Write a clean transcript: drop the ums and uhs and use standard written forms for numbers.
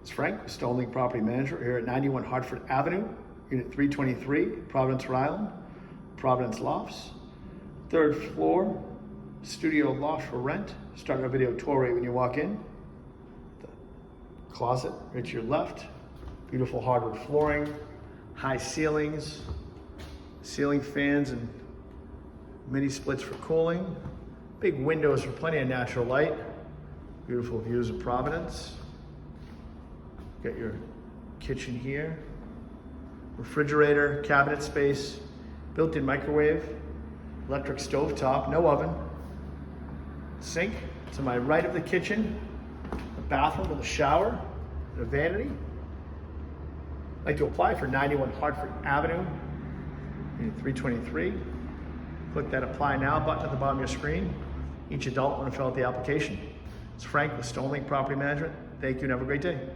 It's Frank, Stonelink Property Manager here at 91 Hartford Avenue, Unit 323, Providence, Rhode Island, Providence Lofts. Third floor, studio loft for rent. Starting our video tour right when you walk in. The closet right to your left. Beautiful hardwood flooring, high ceilings, ceiling fans and mini splits for cooling. Big windows for plenty of natural light. Beautiful views of Providence. Got your kitchen here. Refrigerator, cabinet space, built-in microwave, electric stove top, no oven. Sink to my right of the kitchen, a bathroom with a shower, and a vanity. I'd like to apply for 91 Hartford Avenue, Unit 323. Click that Apply Now button at the bottom of your screen. Each adult want to fill out the application. It's Frank with Stonelink Property Management. Thank you and have a great day.